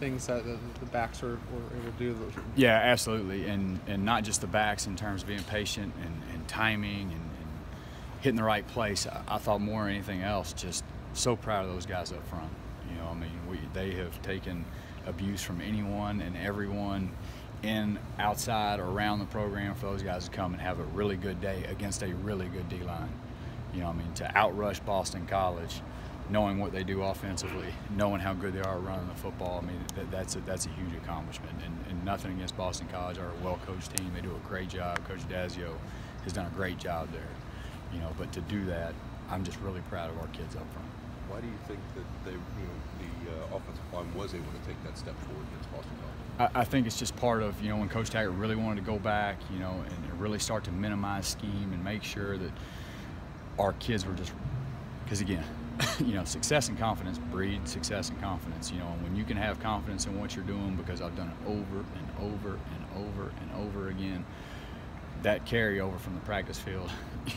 things that the backs were able to do? Yeah, absolutely, and not just the backs in terms of being patient and timing and hitting the right place. I thought more than anything else, just so proud of those guys up front. You know, I mean, they have taken abuse from anyone and everyone in, outside, or around the program for those guys to come and have a really good day against a really good D-line. You know, I mean, to outrush Boston College, knowing what they do offensively, knowing how good they are at running the football, I mean, that's a huge accomplishment. And nothing against Boston College. They're a well-coached team. They do a great job. Coach Dazio has done a great job there. You know, but to do that, I'm just really proud of our kids up front. Why do you think that the offensive line was able to take that step forward against Boston College? I think it's just part of, you know, when Coach Taggart really wanted to go back, you know, and really start to minimize scheme and make sure that our kids were just, because again, you know, success and confidence breed success and confidence. You know, and when you can have confidence in what you're doing, because I've done it over and over and over and over again, that carryover from the practice field,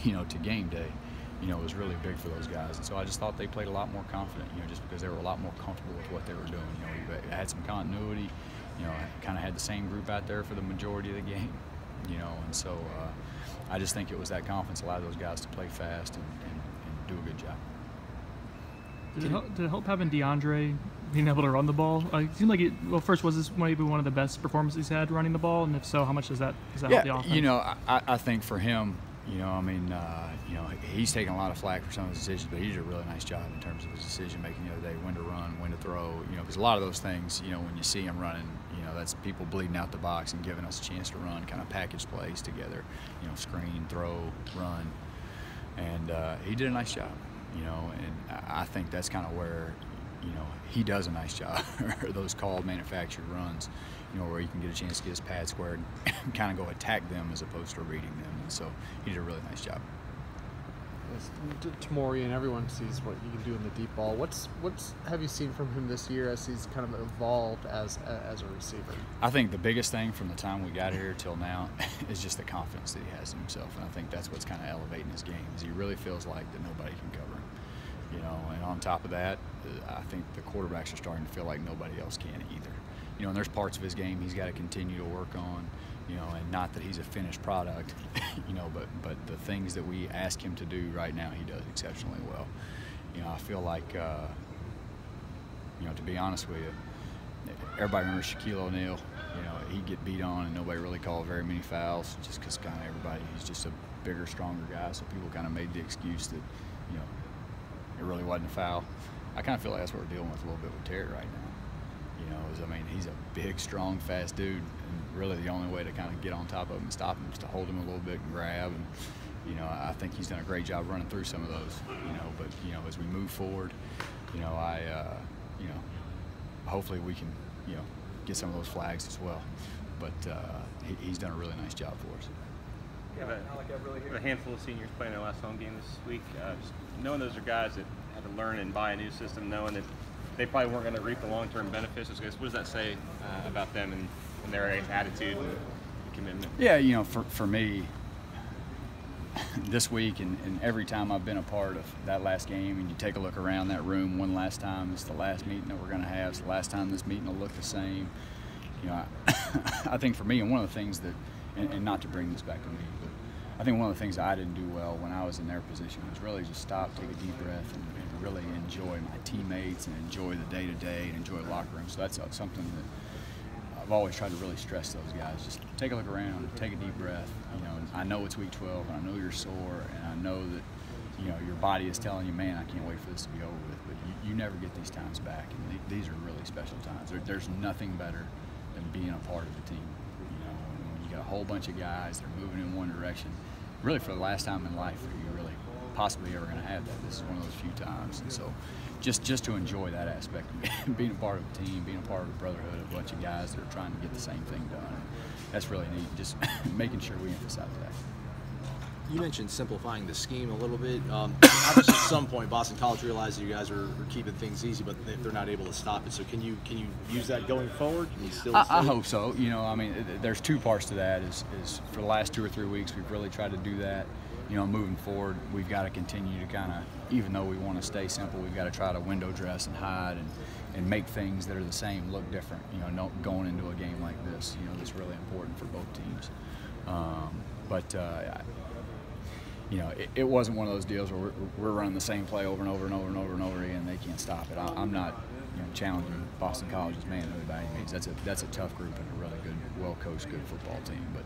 you know, to game day, you know, was really big for those guys. And so I just thought they played a lot more confident, you know, just because they were a lot more comfortable with what they were doing. You know, we had some continuity, you know, kind of had the same group out there for the majority of the game, you know, and so I just think it was that confidence allowed those guys to play fast and do a good job. Did it help having DeAndre being able to run the ball? It seemed like well, first, was this maybe one of the best performances he's had running the ball? And if so, how much does that help the offense? You know, I think for him, you know, I mean, you know, he's taken a lot of flack for some of his decisions, but he did a really nice job in terms of his decision making the other day, when to run, when to throw, you know, because a lot of those things, you know, when you see him running, you know, that's people bleeding out the box and giving us a chance to run kind of package plays together, you know, screen, throw, run, and he did a nice job. You know, and I think that's kind of where, you know, he does a nice job, those called manufactured runs, you know, where you can get a chance to get his pad squared and kind of go attack them as opposed to reading them. And so he did a really nice job. Tamori and everyone sees what you can do in the deep ball. What's have you seen from him this year as he's kind of evolved as a receiver? I think the biggest thing from the time we got here till now is just the confidence that he has in himself, and I think that's what's kind of elevating his game. Is he really feels like that nobody can cover him, you know. And on top of that, I think the quarterbacks are starting to feel like nobody else can either. You know, and there's parts of his game he's got to continue to work on. You know, and not that he's a finished product, you know, but the things that we ask him to do right now, he does exceptionally well. You know, I feel like, you know, to be honest with you, everybody remembers Shaquille O'Neal. You know, he'd get beat on and nobody really called very many fouls, just because kind of everybody, he's just a bigger, stronger guy, so people kind of made the excuse that, you know, it really wasn't a foul. I kind of feel like that's what we're dealing with a little bit with Terry right now. You know, I mean, he's a big, strong, fast dude, and really the only way to kind of get on top of him and stop him is to hold him a little bit and grab. And you know, I think he's done a great job running through some of those. You know, but you know, as we move forward, you know, you know, hopefully we can, you know, get some of those flags as well. But he's done a really nice job for us. We have a handful of seniors playing their last home game this week. Just knowing those are guys that had to learn and buy a new system, knowing that they probably weren't going to reap the long-term benefits. What does that say about them and their attitude and commitment? Yeah, you know, for me, this week and every time I've been a part of that last game, and you take a look around that room one last time, it's the last meeting that we're going to have. It's the last time this meeting will look the same. You know, I think for me, and one of the things that, and not to bring this back to me, but I think one of the things that I didn't do well when I was in their position was really just stop, take a deep breath, and really enjoy my teammates and enjoy the day-to-day and enjoy the locker room. So that's something that I've always tried to really stress those guys. Just take a look around, take a deep breath. You know, I know it's week 12, and I know you're sore, and I know that, you know, your body is telling you, man, I can't wait for this to be over with. But you never get these times back, and these are really special times. There's nothing better than being a part of the team. You know, when you got a whole bunch of guys that are moving in one direction, really for the last time in life that you're really possibly ever going to have that. This is one of those few times. And so just to enjoy that aspect of being a part of a team, being a part of a brotherhood of a bunch of guys that are trying to get the same thing done. That's really neat, just making sure we emphasize that. You mentioned simplifying the scheme a little bit. Obviously, at some point, Boston College realized that you guys are keeping things easy, but they're not able to stop it. So can you use that going forward? Can you still? I hope so. You know, I mean, there's two parts to that. Is for the last 2 or 3 weeks, we've really tried to do that. You know, moving forward, we've got to continue to kind of, even though we want to stay simple, we've got to try to window dress and hide and make things that are the same look different. You know, going into a game like this, you know, that's really important for both teams. You know, it wasn't one of those deals where we're running the same play over and over and over and over and over again, and they can't stop it. I'm not, you know, challenging Boston College's manhood by any means. That's a tough group and a really good, well-coached, good football team. But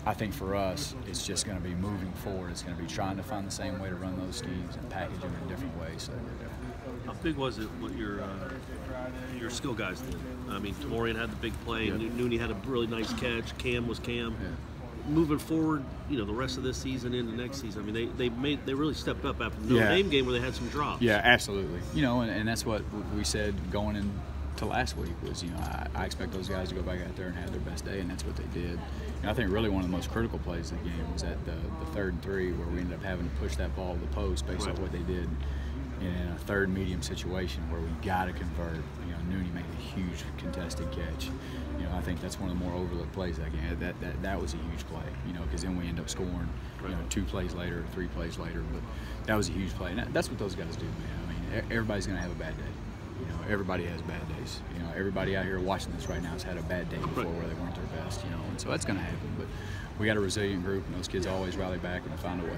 I think for us, it's just going to be moving forward. It's going to be trying to find the same way to run those schemes and package them in different ways so they're different. How big was it what your skill guys did? I mean, Tamorian had the big play. Yeah. Nooney had a really nice catch. Cam was Cam. Yeah. Moving forward, you know, the rest of this season into next season, I mean, they really stepped up after the Notre Dame game where they had some drops. Yeah, absolutely. You know, and that's what we said going into last week was, you know, I expect those guys to go back out there and have their best day, and that's what they did. And I think really one of the most critical plays of the game was at the 3rd and 3 where we ended up having to push that ball to the post based on what they did in a third medium situation where we got to convert. You know, Nooney made a huge contested catch. You know, I think that's one of the more overlooked plays that game. That was a huge play, you know, because then we end up scoring, you know, 2 plays later, 3 plays later. But that was a huge play. And that's what those guys do, man. I mean, everybody's going to have a bad day. You know, everybody has bad days. You know, everybody out here watching this right now has had a bad day before where they weren't their best, you know. And so that's going to happen. But we got a resilient group, and those kids always rally back and find a way.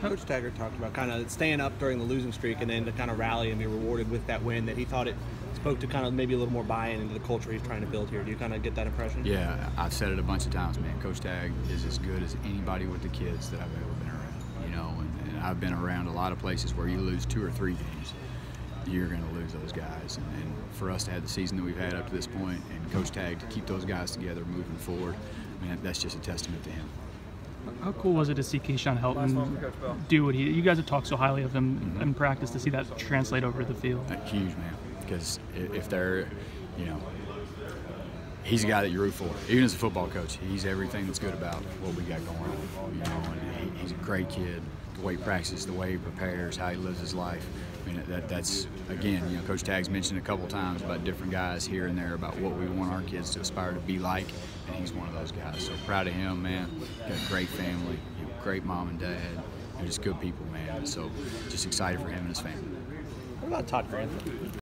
Coach Taggart talked about kind of staying up during the losing streak and then to kind of rally and be rewarded with that win, that he thought it spoke to kind of maybe a little more buy-in into the culture he's trying to build here. Do you kind of get that impression? Yeah, I've said it a bunch of times, man. Coach Tag is as good as anybody with the kids that I've ever been around, you know, and I've been around a lot of places where you lose 2 or 3 games, you're going to lose those guys. And for us to have the season that we've had up to this point and Coach Tag to keep those guys together moving forward, I mean, that's just a testament to him. How cool was it to see Keyshawn Helton do what you guys have talked so highly of him in practice, to see that translate over to the field? Huge, man. Because if they're, you know, he's a guy that you root for. Even as a football coach, he's everything that's good about what we got going on. You know, and he's a great kid. The way he practices, the way he prepares, how he lives his life. I mean, that's again, you know, Coach Tag's mentioned a couple times about different guys here and there about what we want our kids to aspire to be like, and he's one of those guys. So proud of him, man. Got a great family, you know, great mom and dad. They're just good people, man. So just excited for him and his family. What about Todd Grantham?